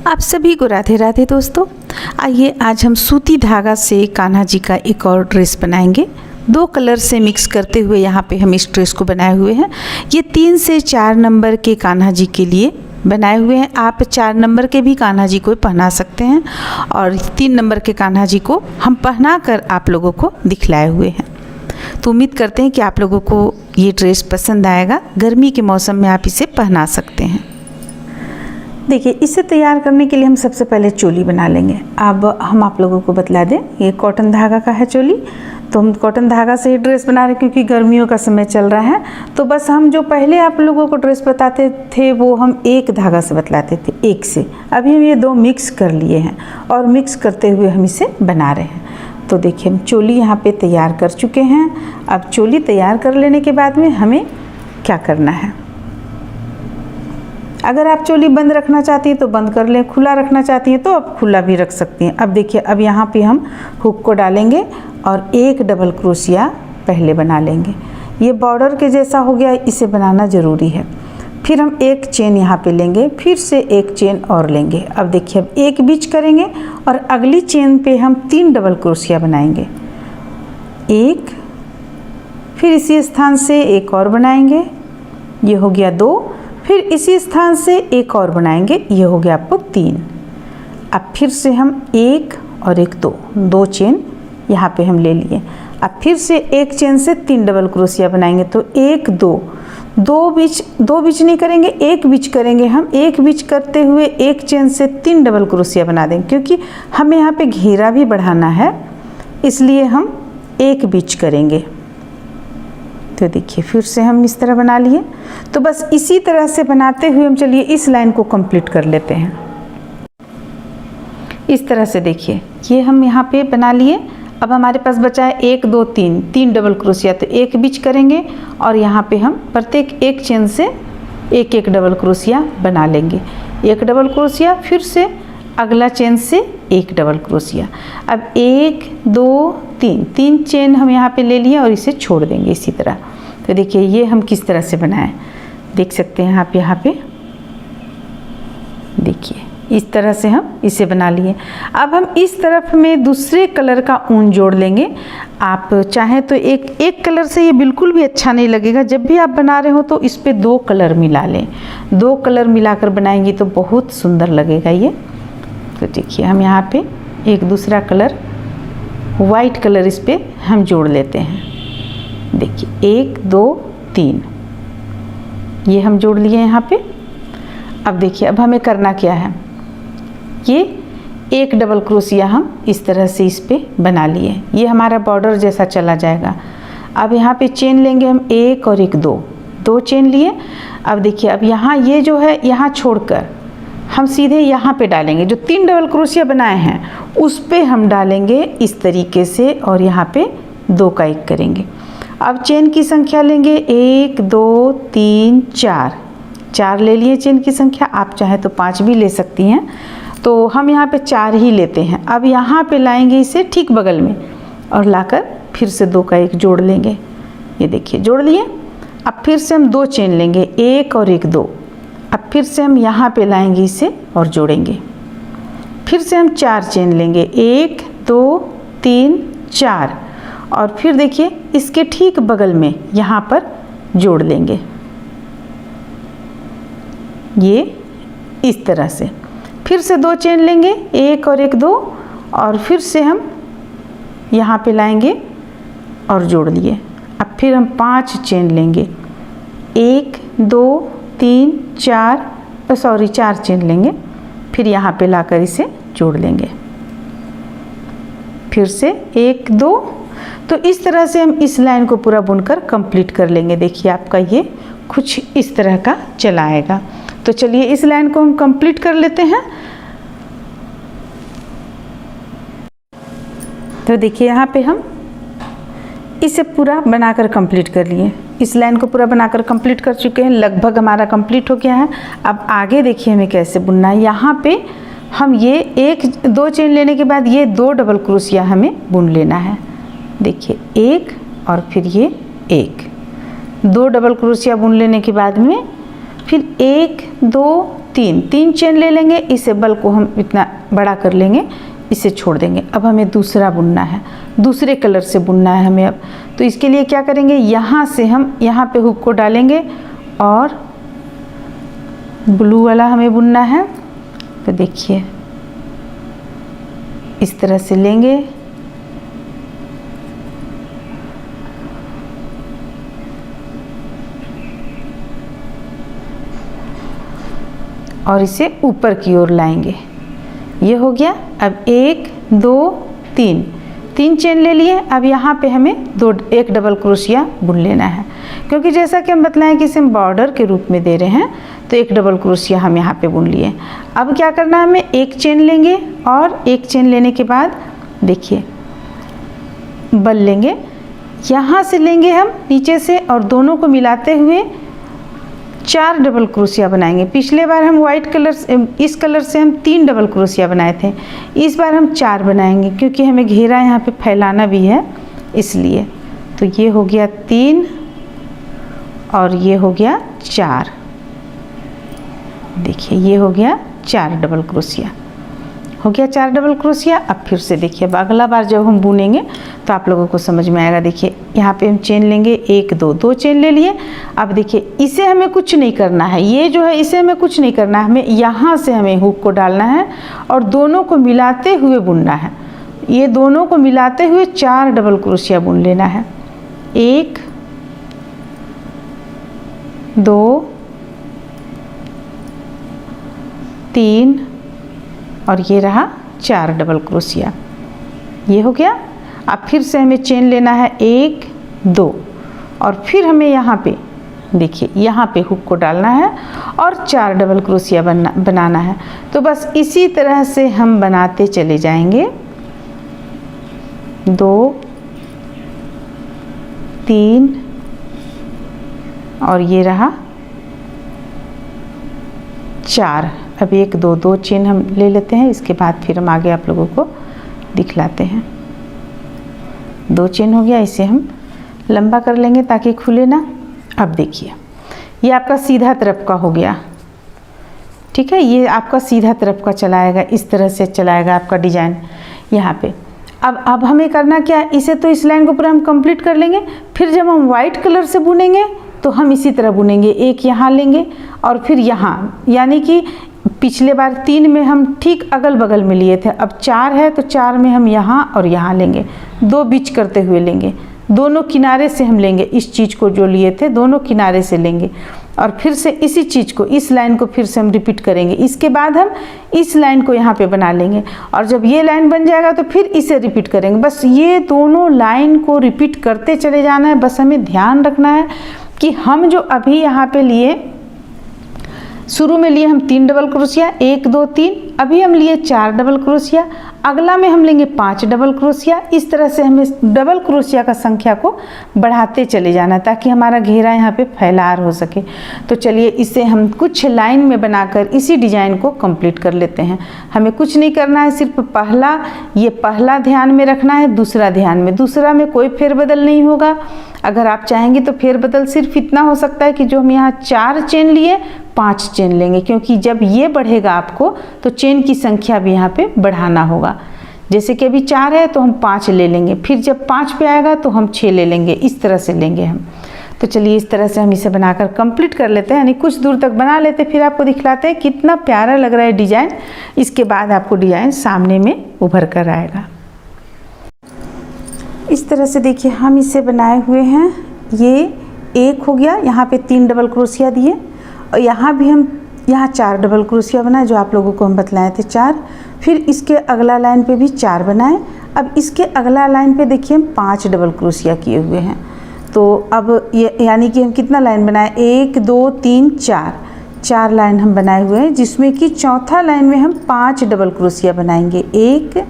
आप सभी को राधे राधे दोस्तों। आइए आज हम सूती धागा से कान्हा जी का एक और ड्रेस बनाएंगे। दो कलर से मिक्स करते हुए यहाँ पे हम इस ड्रेस को बनाए हुए हैं। ये 3 से 4 नंबर के कान्हा जी के लिए बनाए हुए हैं। आप 4 नंबर के भी कान्हा जी को पहना सकते हैं और 3 नंबर के कान्हा जी को हम पहना कर आप लोगों को दिखलाए हुए हैं। तो उम्मीद करते हैं कि आप लोगों को ये ड्रेस पसंद आएगा। गर्मी के मौसम में आप इसे पहना सकते हैं। देखिए, इसे तैयार करने के लिए हम सबसे पहले चोली बना लेंगे। अब हम आप लोगों को बतला दें, ये कॉटन धागा का है चोली। तो हम कॉटन धागा से ही ड्रेस बना रहे हैं क्योंकि गर्मियों का समय चल रहा है। तो बस हम जो पहले आप लोगों को ड्रेस बताते थे वो हम एक धागा से बतलाते थे, एक से। अभी हम ये 2 मिक्स कर लिए हैं और मिक्स करते हुए हम इसे बना रहे हैं। तो देखिए, हम चोली यहाँ पे तैयार कर चुके हैं। अब चोली तैयार कर लेने के बाद में हमें क्या करना है, अगर आप चोली बंद रखना चाहती हैं तो बंद कर लें, खुला रखना चाहती हैं तो आप खुला भी रख सकती हैं। अब देखिए, अब यहाँ पे हम हुक को डालेंगे और एक डबल क्रोशिया पहले बना लेंगे। ये बॉर्डर के जैसा हो गया, इसे बनाना ज़रूरी है। फिर हम एक चेन यहाँ पे लेंगे, फिर से एक चेन और लेंगे। अब देखिए, अब एक बीच करेंगे और अगली चेन पे हम 3 डबल क्रोशिया बनाएंगे। एक, फिर इसी स्थान से एक और बनाएंगे, ये हो गया 2। फिर इसी स्थान से एक और बनाएंगे, ये हो गया आपको 3। अब फिर से हम एक और एक 2 चेन यहाँ पे हम ले लिए। अब फिर से एक चेन से 3 डबल क्रोशिया बनाएंगे। तो 1 2 बीच नहीं करेंगे, एक बीच करेंगे। हम एक बीच करते हुए एक चेन से 3 डबल क्रोशिया बना देंगे क्योंकि हमें यहाँ पे घेरा भी बढ़ाना है, इसलिए हम एक बीच करेंगे। तो देखिए, फिर से हम इस तरह बना लिए। तो बस इसी तरह से बनाते हुए हम चलिए इस लाइन को कंप्लीट कर लेते हैं। इस तरह से देखिए, ये हम यहाँ पे बना लिए। अब हमारे पास बचा है 1 2 3 डबल क्रोशिया। तो एक बीच करेंगे और यहाँ पे हम प्रत्येक एक चेन से एक एक डबल क्रोशिया बना लेंगे। एक डबल क्रोशिया, फिर से अगला चेन से एक डबल क्रोशिया। अब 1 2 3 चेन हम यहाँ पे ले लिए और इसे छोड़ देंगे इसी तरह। तो देखिए, ये हम किस तरह से बनाएं, देख सकते हैं आप यहाँ पे। देखिए, इस तरह से हम इसे बना लिए। अब हम इस तरफ में दूसरे कलर का ऊन जोड़ लेंगे। आप चाहें तो एक कलर से ये बिल्कुल भी अच्छा नहीं लगेगा। जब भी आप बना रहे हो तो इस पे 2 कलर मिला लें। 2 कलर मिलाकर बनाएंगे तो बहुत सुंदर लगेगा ये। तो देखिए, हम यहाँ पे एक दूसरा कलर, वाइट कलर, इस पे हम जोड़ लेते हैं। देखिए, 1 2 3 ये हम जोड़ लिए यहाँ पे। अब देखिए, अब हमें करना क्या है, ये एक डबल क्रोशिया हम इस तरह से इस पे बना लिए। ये हमारा बॉर्डर जैसा चला जाएगा। अब यहाँ पे चेन लेंगे हम, 1 और 1 2 चेन लिए। अब देखिए, अब यहाँ ये जो है, यहाँ छोड़कर हम सीधे यहाँ पे डालेंगे। जो 3 डबल क्रोशिया बनाए हैं उस पे हम डालेंगे इस तरीके से और यहाँ पे 2 का 1 करेंगे। अब चेन की संख्या लेंगे, 1 2 3 4 ले लिए चेन की संख्या। आप चाहे तो 5 भी ले सकती हैं। तो हम यहाँ पे 4 ही लेते हैं। अब यहाँ पे लाएंगे इसे ठीक बगल में और लाकर फिर से 2 का 1 जोड़ लेंगे। ये देखिए, जोड़ लिए। अब फिर से हम 2 चेन लेंगे, 1 और 1 2। अब फिर से हम यहाँ पे लाएंगे इसे और जोड़ेंगे। फिर से हम 4 चेन लेंगे, 1 2 3 4। और फिर देखिए, इसके ठीक बगल में यहाँ पर जोड़ लेंगे, ये इस तरह से। फिर से 2 चेन लेंगे, 1 और 1 2। और फिर से हम यहाँ पे लाएंगे और जोड़ लिए। अब फिर हम 5 चेन लेंगे, 1 2 3 4 चेन लेंगे। फिर यहाँ पे लाकर इसे जोड़ लेंगे। फिर से 1 2। तो इस तरह से हम इस लाइन को पूरा बुनकर कंप्लीट कर लेंगे। देखिए, आपका ये कुछ इस तरह का चला आएगा। तो चलिए इस लाइन को हम कंप्लीट कर लेते हैं। तो देखिए, यहाँ पे हम इसे पूरा बनाकर कंप्लीट कर लिए। इस लाइन को पूरा बनाकर कंप्लीट कर चुके हैं। लगभग हमारा कंप्लीट हो गया है। अब आगे देखिए हमें कैसे बुनना है। यहाँ पे हम ये 1 2 चेन लेने के बाद ये 2 डबल क्रोशिया हमें बुन लेना है। देखिए, 1 और फिर ये 1 2 डबल क्रोशिया बुन लेने के बाद में फिर 1 2 तीन चेन ले लेंगे, इसे बल को हम इतना बड़ा कर लेंगे, इसे छोड़ देंगे। अब हमें दूसरा बुनना है, दूसरे कलर से बुनना है हमें अब। तो इसके लिए क्या करेंगे, यहाँ से हम यहाँ पे हुक को डालेंगे और ब्लू वाला हमें बुनना है। तो देखिए इस तरह से लेंगे और इसे ऊपर की ओर लाएंगे। ये हो गया। अब 1 2 3 चेन ले लिए। अब यहाँ पे हमें एक डबल क्रोशिया बुन लेना है, क्योंकि जैसा कि हम बतलाएं कि इसे हम बॉर्डर के रूप में दे रहे हैं, तो एक डबल क्रोशिया हम यहाँ पे बुन लिए। अब क्या करना है, हमें एक चेन लेंगे और एक चेन लेने के बाद देखिए बल लेंगे, यहाँ से लेंगे हम नीचे से और दोनों को मिलाते हुए 4 डबल क्रोशिया बनाएंगे। पिछले बार हम वाइट कलर से, इस कलर से हम 3 डबल क्रोशिया बनाए थे, इस बार हम 4 बनाएंगे क्योंकि हमें घेरा यहाँ पे फैलाना भी है इसलिए। तो ये हो गया 3 और ये हो गया 4। देखिए ये हो गया 4 डबल क्रोशिया, हो गया 4 डबल क्रोशिया। अब फिर से देखिए, अब अगला बार जब हम बुनेंगे तो आप लोगों को समझ में आएगा। देखिए यहाँ पे हम चेन लेंगे, 1 2 चेन ले लिए। अब देखिए इसे हमें कुछ नहीं करना है, ये जो है इसे हमें कुछ नहीं करना है, हमें यहाँ से हमें हुक को डालना है और दोनों को मिलाते हुए बुनना है। ये दोनों को मिलाते हुए 4 डबल क्रोशिया बुन लेना है। 1 2 3 और ये रहा 4 डबल क्रोशिया, ये हो गया। अब फिर से हमें चेन लेना है 1 2 और फिर हमें यहाँ पे देखिए यहाँ पे हुक को डालना है और 4 डबल क्रोशिया बनाना है। तो बस इसी तरह से हम बनाते चले जाएंगे। 2 3 और ये रहा 4। अब 1 2 चेन हम ले लेते हैं, इसके बाद फिर हम आगे आप लोगों को दिखलाते हैं। 2 चेन हो गया, इसे हम लंबा कर लेंगे ताकि खुले ना। अब देखिए ये आपका सीधा तरफ का हो गया, ठीक है, ये आपका सीधा तरफ का चलाएगा, इस तरह से चलाएगा आपका डिजाइन यहाँ पे। अब हमें करना क्या है, इसे तो इस लाइन को पूरा हम कंप्लीट कर लेंगे। फिर जब हम वाइट कलर से बुनेंगे तो हम इसी तरह बुनेंगे, एक यहाँ लेंगे और फिर यहाँ, यानी कि पिछले बार 3 में हम ठीक अगल बगल में लिए थे, अब 4 है तो 4 में हम यहाँ और यहाँ लेंगे, 2 बीच करते हुए लेंगे, दोनों किनारे से हम लेंगे। इस चीज़ को जो लिए थे दोनों किनारे से लेंगे और फिर से इसी चीज़ को, इस लाइन को फिर से हम रिपीट करेंगे। इसके बाद हम इस लाइन को यहाँ पे बना लेंगे और जब ये लाइन बन जाएगा तो फिर इसे रिपीट करेंगे। बस ये दोनों लाइन को रिपीट करते चले जाना है। बस हमें ध्यान रखना है कि हम जो अभी यहाँ पे लिए, शुरू में लिए हम 3 डबल क्रोशिया, 1 2 3, अभी हम लिए 4 डबल क्रोशिया, अगला में हम लेंगे 5 डबल क्रोशिया। इस तरह से हमें डबल क्रोशिया का संख्या को बढ़ाते चले जाना ताकि हमारा घेरा यहाँ पे फैलार हो सके। तो चलिए इसे हम कुछ लाइन में बनाकर इसी डिजाइन को कंप्लीट कर लेते हैं। हमें कुछ नहीं करना है, सिर्फ पहला ध्यान में रखना है, दूसरा ध्यान में, दूसरा में कोई फेरबदल नहीं होगा। अगर आप चाहेंगे तो फेरबदल सिर्फ इतना हो सकता है कि जो हम यहाँ 4 चेन लिए 5 चेन लेंगे, क्योंकि जब ये बढ़ेगा आपको तो चेन की संख्या भी यहाँ पे बढ़ाना होगा। जैसे कि अभी 4 है तो हम 5 ले लेंगे, फिर जब 5 पे आएगा तो हम 6 ले लेंगे, इस तरह से लेंगे हम। तो चलिए इस तरह से हम इसे बनाकर कंप्लीट कर लेते हैं, यानी कुछ दूर तक बना लेते, फिर आपको दिखलाते हैं कितना प्यारा लग रहा है डिजाइन। इसके बाद आपको डिजाइन सामने में उभर कर आएगा। इस तरह से देखिए हम इसे बनाए हुए हैं। ये एक हो गया, यहाँ पे 3 डबल क्रोशिया दिए और यहाँ भी हम 4 डबल क्रोशिया बनाए जो आप लोगों को हम बतलाए थे 4। फिर इसके अगला लाइन पे भी 4 बनाए। अब इसके अगला लाइन पे देखिए हम 5 डबल क्रोशिया किए हुए हैं। तो अब ये यानी कि हम कितना लाइन बनाए, 1 2 3 4 लाइन हम बनाए हुए हैं, जिसमें कि चौथा लाइन में हम 5 डबल क्रोशिया बनाएंगे। 1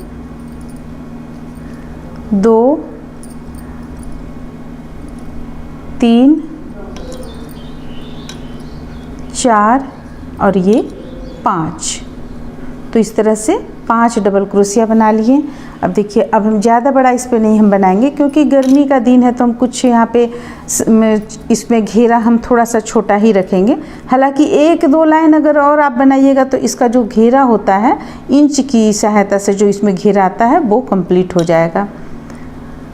2 3 4 और ये 5। तो इस तरह से 5 डबल क्रोशिया बना लिए। अब देखिए, अब हम ज़्यादा बड़ा इस पे नहीं हम बनाएंगे क्योंकि गर्मी का दिन है, तो हम कुछ यहाँ पे इसमें घेरा हम थोड़ा सा छोटा ही रखेंगे। हालांकि 1-2 लाइन अगर और आप बनाइएगा तो इसका जो घेरा होता है इंच की सहायता से जो इसमें घेरा आता है वो कंप्लीट हो जाएगा।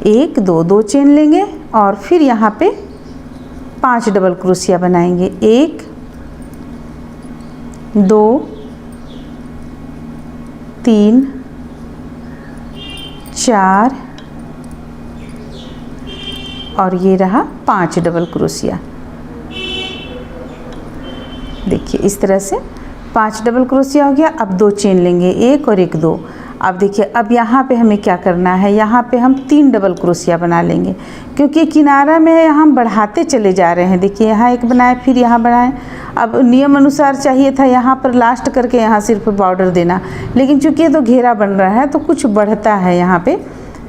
1-2 चेन लेंगे और फिर यहाँ पे 5 डबल क्रोशिया बनाएंगे। 1 2 3 4 और ये रहा 5 डबल क्रोशिया। देखिए इस तरह से 5 डबल क्रोशिया हो गया। अब 2 चेन लेंगे, 1 और 1 2। अब देखिए, अब यहाँ पे हमें क्या करना है, यहाँ पे हम 3 डबल क्रोशिया बना लेंगे क्योंकि किनारा में हम बढ़ाते चले जा रहे हैं। देखिए यहाँ एक बनाए, फिर यहाँ बनाए। अब नियम अनुसार चाहिए था यहाँ पर लास्ट करके यहाँ सिर्फ बॉर्डर देना, लेकिन चूंकि ये तो घेरा बन रहा है तो कुछ बढ़ता है यहाँ पे,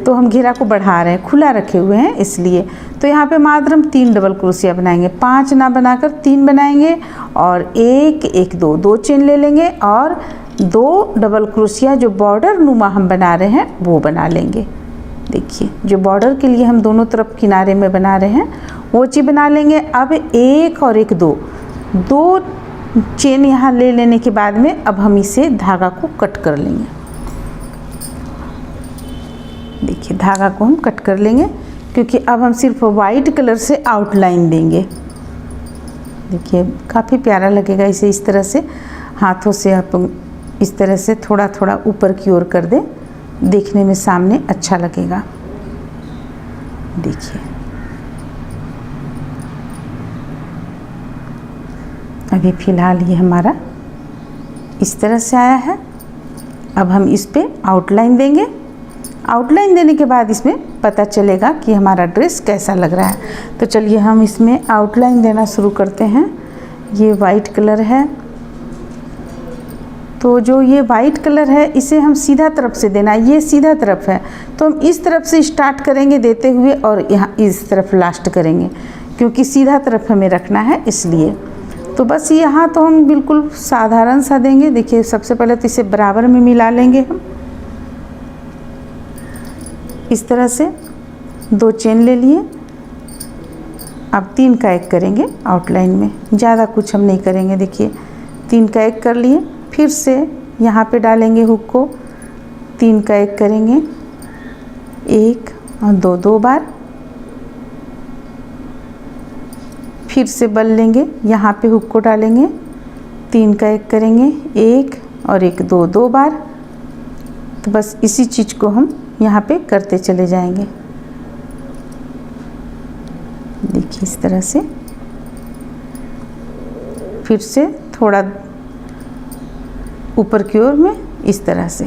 तो हम घेरा को बढ़ा रहे हैं, खुला रखे हुए हैं इसलिए। तो यहाँ पे मात्र हम 3 डबल क्रोशिया बनाएंगे, 5 ना बनाकर 3 बनाएंगे और 1 1 2 चेन ले लेंगे और 2 डबल क्रोशिया जो बॉर्डर नुमा हम बना रहे हैं वो बना लेंगे। देखिए जो बॉर्डर के लिए हम दोनों तरफ किनारे में बना रहे हैं वो चीज़ बना लेंगे। अब 1 और 1 2 चेन यहाँ ले लेने के बाद में अब हम इसे धागा को कट कर लेंगे। देखिए धागा को हम कट कर लेंगे क्योंकि अब हम सिर्फ वाइट कलर से आउटलाइन देंगे। देखिए काफ़ी प्यारा लगेगा इसे इस तरह से हाथों से आप इस तरह से थोड़ा थोड़ा ऊपर की ओर कर दें, देखने में सामने अच्छा लगेगा। देखिए अभी फ़िलहाल ये हमारा इस तरह से आया है। अब हम इस पे आउटलाइन देंगे। आउटलाइन देने के बाद इसमें पता चलेगा कि हमारा ड्रेस कैसा लग रहा है। तो चलिए हम इसमें आउटलाइन देना शुरू करते हैं। ये वाइट कलर है, तो जो ये वाइट कलर है इसे हम सीधा तरफ से देना, ये सीधा तरफ है तो हम इस तरफ से स्टार्ट करेंगे देते हुए और यहाँ इस तरफ लास्ट करेंगे क्योंकि सीधा तरफ हमें रखना है इसलिए। तो बस यहाँ तो हम बिल्कुल साधारण सा देंगे। देखिए सबसे पहले तो इसे बराबर में मिला लेंगे हम इस तरह से, 2 चेन ले लिए। अब 3 का 1 करेंगे आउटलाइन में, ज़्यादा कुछ हम नहीं करेंगे। देखिए 3 का 1 कर लिए, फिर से यहाँ पे डालेंगे हुक को, 3 का 1 करेंगे, 1 और 2 बार, फिर से बल लेंगे, यहाँ पे हुक को डालेंगे, 3 का 1 करेंगे, 1 और 1 2 बार। तो बस इसी चीज़ को हम यहाँ पे करते चले जाएंगे। देखिए इस तरह से, फिर से थोड़ा ऊपर की ओर में इस तरह से।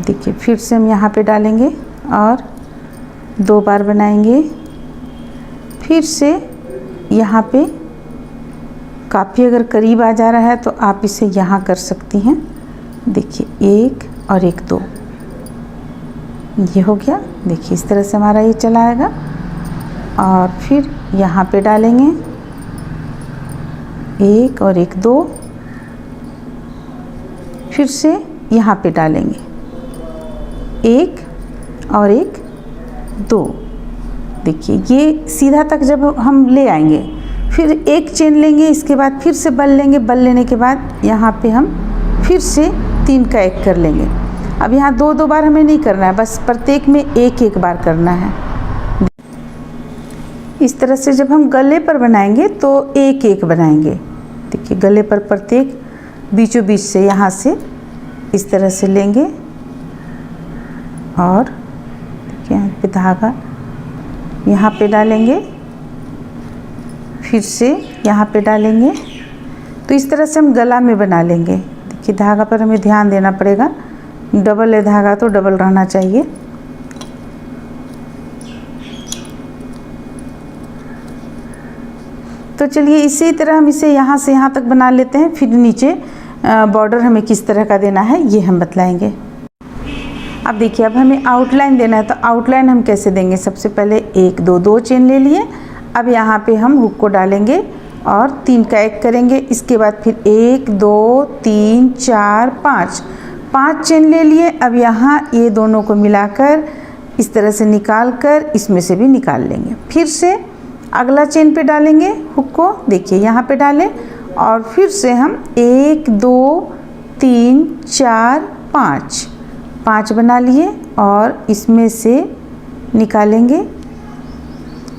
देखिए फिर से हम यहाँ पे डालेंगे और 2 बार बनाएंगे। फिर से यहाँ पे काफ़ी अगर करीब आ जा रहा है तो आप इसे यहाँ कर सकती हैं। देखिए 1 और 1 2 ये हो गया। देखिए इस तरह से हमारा ये चला आएगा और फिर यहाँ पे डालेंगे 1 और 1 2, फिर से यहाँ पे डालेंगे 1 और 1 2। देखिए ये सीधा तक जब हम ले आएंगे फिर 1 चेन लेंगे, इसके बाद फिर से बल लेंगे, बल लेने के बाद यहाँ पे हम फिर से 3 का 1 कर लेंगे। अब यहाँ 2 बार हमें नहीं करना है, बस प्रत्येक में 1 बार करना है। इस तरह से जब हम गले पर बनाएंगे तो 1 बनाएंगे। देखिए गले पर प्रत्येक बीचों बीच से यहाँ से इस तरह से लेंगे और देखिए यहाँ पे धागा यहाँ पे डालेंगे, फिर से यहाँ पे डालेंगे। तो इस तरह से हम गला में बना लेंगे। देखिए धागा पर हमें ध्यान देना पड़ेगा, डबल है धागा तो डबल रहना चाहिए। तो चलिए इसी तरह हम इसे यहाँ से यहाँ तक बना लेते हैं, फिर नीचे बॉर्डर हमें किस तरह का देना है ये हम बतलाएंगे। अब देखिए अब हमें आउटलाइन देना है, तो आउटलाइन हम कैसे देंगे। सबसे पहले 1 2 चेन ले लिए। अब यहाँ पे हम हुक को डालेंगे और 3 का 1 करेंगे। इसके बाद फिर 1 2 3 4 5 चेन ले लिए। अब यहाँ ये दोनों को मिलाकर इस तरह से निकाल कर इसमें से भी निकाल लेंगे। फिर से अगला चेन पे डालेंगे हुक को, देखिए यहाँ पे डालें और फिर से हम 1 2 3 4 5 बना लिए और इसमें से निकालेंगे।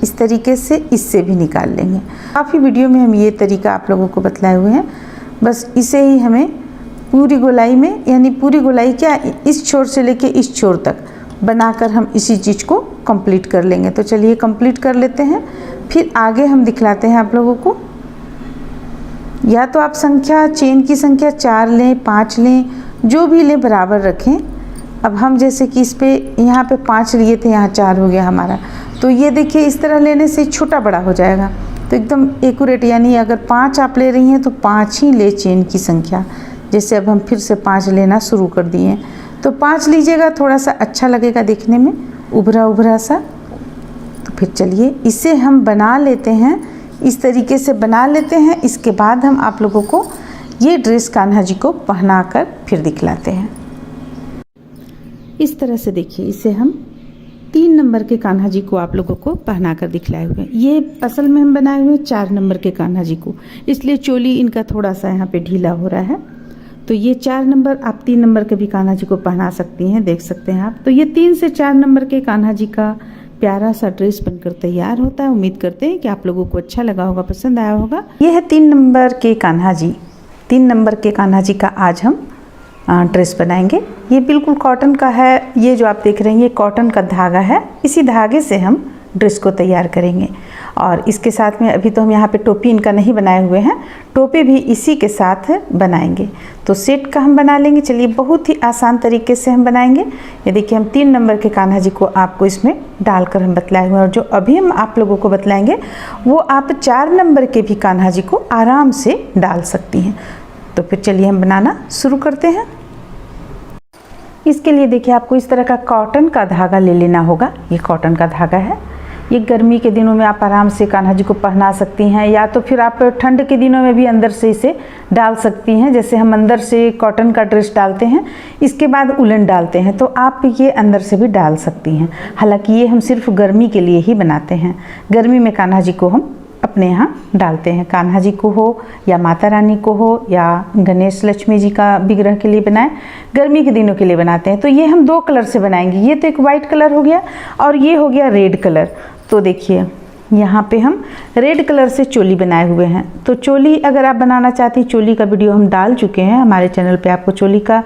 इस तरीके से इससे भी निकाल लेंगे। काफ़ी वीडियो में हम ये तरीका आप लोगों को बतलाए हुए हैं। बस इसे ही हमें पूरी गोलाई में, यानी पूरी गोलाई क्या, इस छोर से लेके इस छोर तक बनाकर हम इसी चीज़ को कंप्लीट कर लेंगे। तो चलिए कंप्लीट कर लेते हैं, फिर आगे हम दिखलाते हैं आप लोगों को। या तो आप संख्या, चेन की संख्या 4 लें, 5 लें, जो भी लें बराबर रखें। अब हम जैसे कि इस पे यहाँ पे 5 लिए थे, यहाँ 4 हो गया हमारा, तो ये देखिए इस तरह लेने से छोटा बड़ा हो जाएगा। तो एकदम एक्यूरेट, यानी अगर 5 आप ले रही हैं तो 5 ही ले चेन की संख्या। जैसे अब हम फिर से 5 लेना शुरू कर दिए, तो 5 लीजिएगा, थोड़ा सा अच्छा लगेगा देखने में, उभरा उभरा सा। तो फिर चलिए इसे हम बना लेते हैं, इस तरीके से बना लेते हैं। इसके बाद हम आप लोगों को ये ड्रेस कान्हा जी को पहना कर फिर दिखलाते हैं। इस तरह से देखिए, इसे हम 3 नंबर के कान्हा जी को आप लोगों को पहना कर दिखलाए हुए हैं। ये असल में हम बनाए हुए 4 नंबर के कान्हा जी को, इसलिए चोली इनका थोड़ा सा यहाँ पे ढीला हो रहा है। तो ये 4 नंबर, आप 3 नंबर के भी कान्हा जी को पहना सकती हैं, देख सकते हैं आप। तो ये 3 से 4 नंबर के कान्हा जी का प्यारा सा ड्रेस बनकर तैयार होता है। उम्मीद करते हैं कि आप लोगों को अच्छा लगा होगा, पसंद आया होगा। ये है 3 नंबर के कान्हा जी। 3 नंबर के कान्हा जी का आज हम ड्रेस बनाएंगे। ये बिल्कुल कॉटन का है। ये जो आप देख रहे हैं ये कॉटन का धागा है, इसी धागे से हम ड्रेस को तैयार करेंगे। और इसके साथ में अभी तो हम यहाँ पे टोपी इनका नहीं बनाए हुए हैं, टोपी भी इसी के साथ बनाएंगे। तो सेट का हम बना लेंगे। चलिए बहुत ही आसान तरीके से हम बनाएंगे। ये देखिए हम 3 नंबर के कान्हा जी को आपको इसमें डालकर हम बतलाए हुए हैं, और जो अभी हम आप लोगों को बतलाएंगे वो आप 4 नंबर के भी कान्हा जी को आराम से डाल सकती हैं। तो फिर चलिए हम बनाना शुरू करते हैं। इसके लिए देखिए आपको इस तरह का कॉटन का धागा ले लेना होगा। ये कॉटन का धागा है। ये गर्मी के दिनों में आप आराम से कान्हा जी को पहना सकती हैं, या तो फिर आप ठंड के दिनों में भी अंदर से इसे डाल सकती हैं। जैसे हम अंदर से कॉटन का ड्रेस डालते हैं, इसके बाद उलन डालते हैं, तो आप ये अंदर से भी डाल सकती हैं। हालांकि ये हम सिर्फ गर्मी के लिए ही बनाते हैं। गर्मी में कान्हा जी को हम अपने यहाँ डालते हैं। कान्हा जी को हो या माता रानी को हो या गणेश लक्ष्मी जी का विग्रह के लिए बनाएं, गर्मी के दिनों के लिए बनाते हैं। तो ये हम 2 कलर से बनाएंगे। ये तो एक वाइट कलर हो गया और ये हो गया रेड कलर। तो देखिए यहाँ पे हम रेड कलर से चोली बनाए हुए हैं। तो चोली अगर आप बनाना चाहती हैं, चोली का वीडियो हम डाल चुके हैं हमारे चैनल पे, आपको चोली का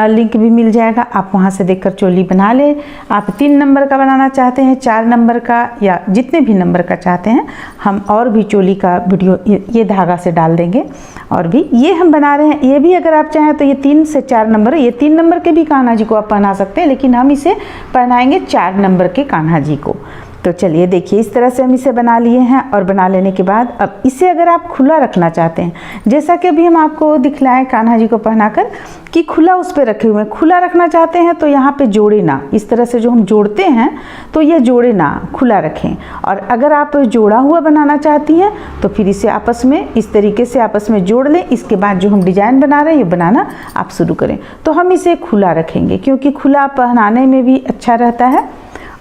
लिंक भी मिल जाएगा, आप वहाँ से देखकर चोली बना लें। आप 3 नंबर का बनाना चाहते हैं, 4 नंबर का, या जितने भी नंबर का चाहते हैं, हम और भी चोली का वीडियो ये धागा से डाल देंगे। और भी ये हम बना रहे हैं, ये भी अगर आप चाहें तो ये 3 से 4 नंबर, ये 3 नंबर के भी कान्हा जी को आप पहना सकते हैं, लेकिन हम इसे पहनाएंगे 4 नंबर के कान्हा जी को। तो चलिए देखिए इस तरह से हम इसे बना लिए हैं। और बना लेने के बाद अब इसे अगर आप खुला रखना चाहते हैं, जैसा कि अभी हम आपको दिखलाएं कान्हा जी को पहनाकर कि खुला उस पर रखे हुए हैं, खुला रखना चाहते हैं तो यहाँ पे जोड़े ना, इस तरह से जो हम जोड़ते हैं तो ये जोड़े ना, खुला रखें। और अगर आप जोड़ा हुआ बनाना चाहती हैं तो फिर इसे आपस में इस तरीके से आपस में जोड़ लें। इसके बाद जो हम डिजाइन बना रहे हैं ये बनाना आप शुरू करें। तो हम इसे खुला रखेंगे क्योंकि खुला पहनाने में भी अच्छा रहता है।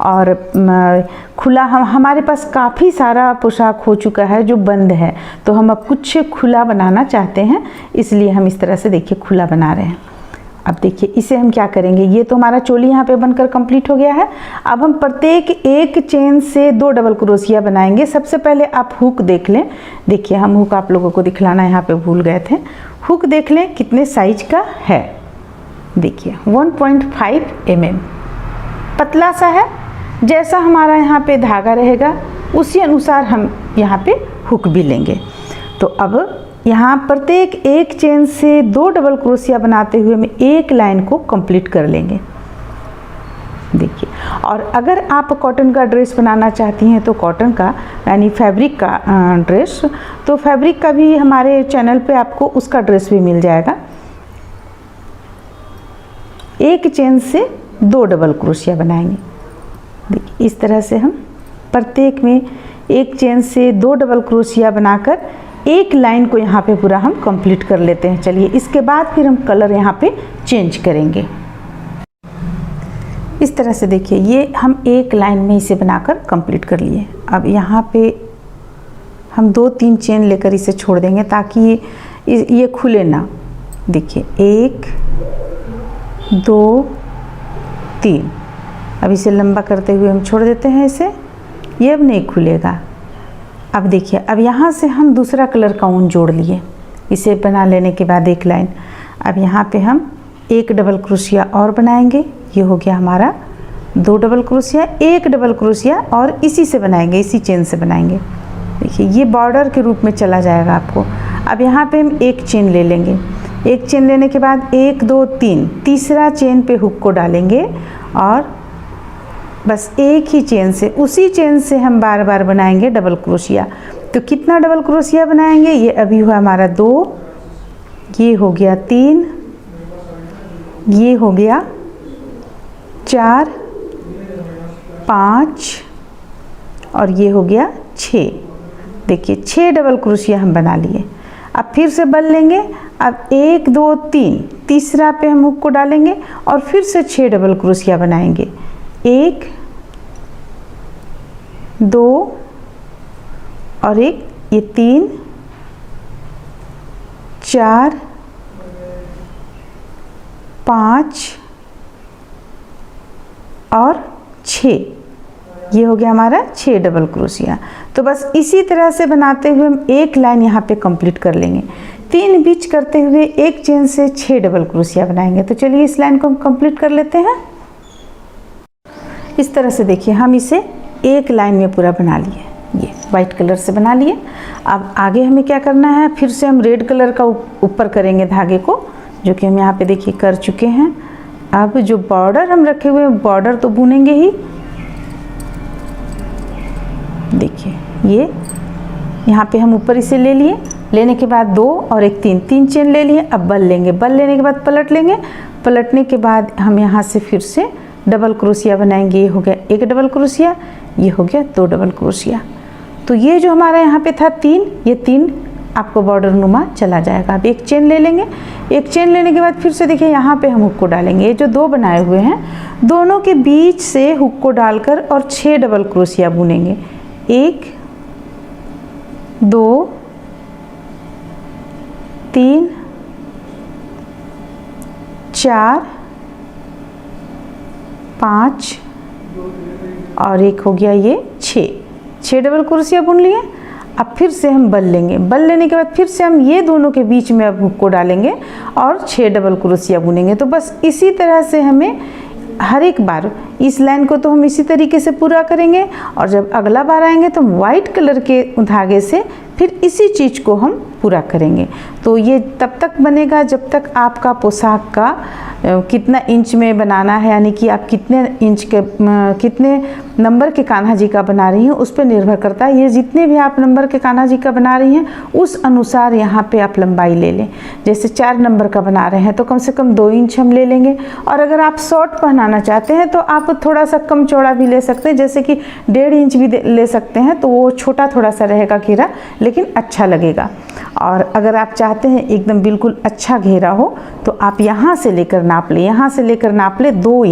और खुला हमारे पास काफ़ी सारा पोशाक हो चुका है जो बंद है, तो हम अब कुछ खुला बनाना चाहते हैं, इसलिए हम इस तरह से देखिए खुला बना रहे हैं। अब देखिए इसे हम क्या करेंगे, ये तो हमारा चोली यहाँ पे बनकर कंप्लीट हो गया है। अब हम प्रत्येक एक चेन से 2 डबल क्रोशिया बनाएंगे। सबसे पहले आप हुक देख लें। देखिए हम हुक आप लोगों को दिखलाना यहाँ पे भूल गए थे। हुक देख लें कितने साइज का है। देखिए 1.5 mm पतला सा है। जैसा हमारा यहाँ पे धागा रहेगा उसी अनुसार हम यहाँ पे हुक भी लेंगे। तो अब यहाँ प्रत्येक एक चेन से 2 डबल क्रोशिया बनाते हुए हम एक लाइन को कंप्लीट कर लेंगे। देखिए, और अगर आप कॉटन का ड्रेस बनाना चाहती हैं तो कॉटन का यानी फैब्रिक का ड्रेस, तो फैब्रिक का भी हमारे चैनल पे आपको उसका ड्रेस भी मिल जाएगा। एक चेन से 2 डबल क्रोशिया बनाएंगे। देखिए इस तरह से हम प्रत्येक में एक चेन से 2 डबल क्रोशिया बनाकर एक लाइन को यहाँ पे पूरा हम कंप्लीट कर लेते हैं। चलिए इसके बाद फिर हम कलर यहाँ पे चेंज करेंगे। इस तरह से देखिए ये हम एक लाइन में इसे बनाकर कंप्लीट कर लिए। अब यहाँ पे हम 2-3 चेन लेकर इसे छोड़ देंगे ताकि ये खुले ना। देखिए 1 2 3। अब इसे लंबा करते हुए हम छोड़ देते हैं इसे, ये अब नहीं खुलेगा। अब देखिए अब यहाँ से हम दूसरा कलर का ऊन जोड़ लिए। इसे बना लेने के बाद एक लाइन, अब यहाँ पे हम एक डबल क्रोशिया और बनाएंगे। ये हो गया हमारा 2 डबल क्रोशिया, 1 डबल क्रोशिया और इसी से बनाएंगे, इसी चेन से बनाएंगे। देखिए ये बॉर्डर के रूप में चला जाएगा आपको। अब यहाँ पे हम एक चेन ले लेंगे। एक चेन लेने के बाद 1 2 3, तीसरा चेन पे हुक को डालेंगे और बस एक ही चेन से, उसी चेन से हम बार बार बनाएंगे डबल क्रोशिया। तो कितना डबल क्रोशिया बनाएंगे? ये अभी हुआ हमारा 2, ये हो गया 3, ये हो गया 4 5 और ये हो गया 6। देखिए 6 डबल क्रोशिया हम बना लिए। अब फिर से बल लेंगे। अब 1 2 3, तीसरा पे हम हुक को डालेंगे और फिर से 6 डबल क्रोशिया बनाएंगे। 1 2 और 1, ये 3 4 5 और 6। ये हो गया हमारा 6 डबल क्रोशिया। तो बस इसी तरह से बनाते हुए हम एक लाइन यहाँ पे कंप्लीट कर लेंगे। 3 बीच करते हुए एक चेन से 6 डबल क्रोशिया बनाएंगे। तो चलिए इस लाइन को हम कंप्लीट कर लेते हैं। इस तरह से देखिए हम इसे एक लाइन में पूरा बना लिए, ये वाइट कलर से बना लिए। अब आगे हमें क्या करना है, फिर से हम रेड कलर का ऊपर करेंगे धागे को, जो कि हम यहाँ पे देखिए कर चुके हैं। अब जो बॉर्डर हम रखे हुए हैं, बॉर्डर तो बुनेंगे ही। देखिए ये यहाँ पे हम ऊपर इसे ले लिए, लेने के बाद 2 और 1 3 चेन ले लिए। अब बल लेंगे, बल लेने के बाद पलट लेंगे। पलटने के बाद हम यहाँ से फिर से डबल क्रोशिया बनाएंगे। ये हो गया 1 डबल क्रोशिया, ये हो गया 2 डबल क्रोशिया। तो ये जो हमारा यहाँ पे था 3, ये 3 आपको बॉर्डर नुमा चला जाएगा। अब एक चेन ले लेंगे। एक चेन लेने के बाद फिर से देखिए यहाँ पे हम हुक को डालेंगे। ये जो 2 बनाए हुए हैं, दोनों के बीच से हुक को डालकर और 6 डबल क्रोशिया बुनेंगे। 1 2 3 4 5 और 1 हो गया ये 6 डबल क्रोशिया बुन लिए। अब फिर से हम बल लेंगे। बल लेने के बाद फिर से हम ये दोनों के बीच में अब हुक को डालेंगे और 6 डबल क्रोशिया बुनेंगे। तो बस इसी तरह से हमें हर एक बार इस लाइन को तो हम इसी तरीके से पूरा करेंगे, और जब अगला बार आएंगे तो वाइट कलर के धागे से फिर इसी चीज़ को हम पूरा करेंगे। तो ये तब तक बनेगा जब तक आपका पोशाक का कितना इंच में बनाना है, यानी कि आप कितने इंच के कितने नंबर के कान्हा जी का बना रही हैं उस पर निर्भर करता है। ये जितने भी आप नंबर के कान्हा जी का बना रही हैं उस अनुसार यहाँ पे आप लंबाई ले लें। जैसे 4 नंबर का बना रहे हैं तो कम से कम 2 इंच हम ले लेंगे, और अगर आप शॉर्ट पहनाना चाहते हैं तो आप थोड़ा सा कम चौड़ा भी ले सकते हैं, जैसे कि 1.5 इंच भी ले सकते हैं। तो वो छोटा थोड़ा सा रहेगा घेरा, लेकिन अच्छा लगेगा। और अगर आप चाहते हैं एकदम बिल्कुल अच्छा घेरा हो तो आप यहाँ से लेकर नाप ले, यहाँ से लेकर नाप ले 2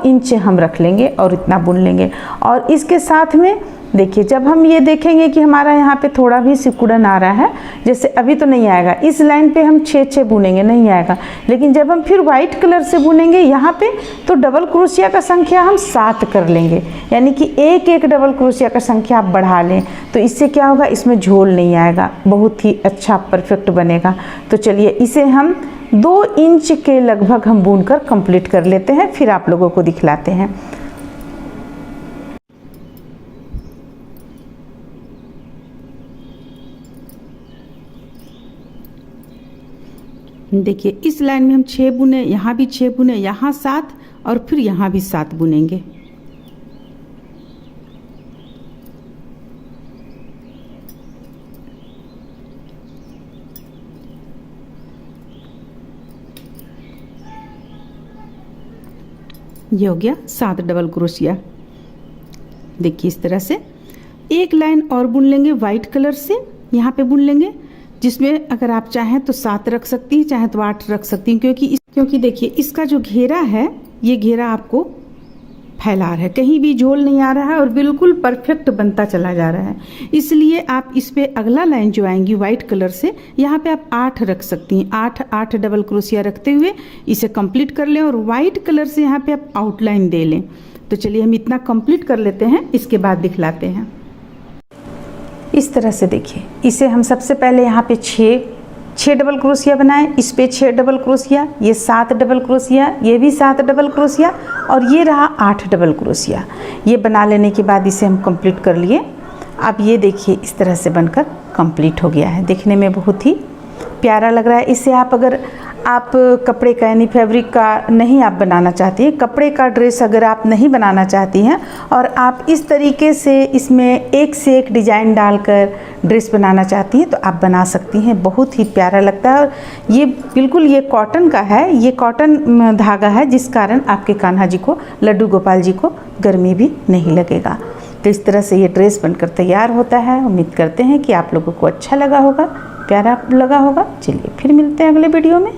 इंच हम रख लेंगे और इतना बुन लेंगे। और इसके साथ में देखिए जब हम ये देखेंगे कि हमारा यहाँ पे थोड़ा भी सिकुड़न आ रहा है, जैसे अभी तो नहीं आएगा, इस लाइन पे हम 6 बुनेंगे, नहीं आएगा। लेकिन जब हम फिर वाइट कलर से बुनेंगे यहाँ पे, तो डबल क्रोशिया का संख्या हम 7 कर लेंगे, यानी कि एक डबल क्रोशिया का संख्या आप बढ़ा लें। तो इससे क्या होगा, इसमें झोल नहीं आएगा, बहुत ही अच्छा परफेक्ट बनेगा। तो चलिए इसे हम 2 इंच के लगभग हम बुनकर कंप्लीट कर लेते हैं, फिर आप लोगों को दिखलाते हैं। देखिए इस लाइन में हम 6 बुने, यहाँ भी 6 बुने, यहाँ 7 और फिर यहाँ भी 7 बुनेंगे। ये हो गया 7 डबल क्रोशिया। देखिए इस तरह से एक लाइन और बुन लेंगे वाइट कलर से, यहाँ पे बुन लेंगे, जिसमें अगर आप चाहें तो 7 रख सकती हैं, चाहे तो 8 रख सकती हैं, क्योंकि देखिए इसका जो घेरा है, ये घेरा आपको फैला रहा है, कहीं भी झोल नहीं आ रहा है और बिल्कुल परफेक्ट बनता चला जा रहा है। इसलिए आप इस पे अगला लाइन जो आएंगी वाइट कलर से, यहाँ पे आप 8 रख सकती हैं। 8 डबल क्रोशिया रखते हुए इसे कंप्लीट कर लें और वाइट कलर से यहाँ पे आप आउटलाइन दे लें। तो चलिए हम इतना कंप्लीट कर लेते हैं, इसके बाद दिखलाते हैं। इस तरह से देखिए, इसे हम सबसे पहले यहाँ पे 6 डबल क्रोशिया बनाएं, इस पे 6 डबल क्रोशिया, ये 7 डबल क्रोशिया, ये भी 7 डबल क्रोशिया और ये रहा 8 डबल क्रोशिया। ये बना लेने के बाद इसे हम कंप्लीट कर लिए। अब ये देखिए इस तरह से बनकर कंप्लीट हो गया है, देखने में बहुत ही प्यारा लग रहा है। इसे आप अगर आप कपड़े का यानी फैब्रिक का नहीं आप बनाना चाहती हैं, कपड़े का ड्रेस अगर आप नहीं बनाना चाहती हैं और आप इस तरीके से इसमें एक से एक डिज़ाइन डालकर ड्रेस बनाना चाहती हैं तो आप बना सकती हैं। बहुत ही प्यारा लगता है और ये बिल्कुल ये कॉटन का है, ये कॉटन धागा है, जिस कारण आपके कान्हा जी को, लड्डू गोपाल जी को गर्मी भी नहीं लगेगा। तो इस तरह से ये ड्रेस बनकर तैयार होता है। उम्मीद करते हैं कि आप लोगों को अच्छा लगा होगा, प्यारा लगा होगा। चलिए फिर मिलते हैं अगले वीडियो में।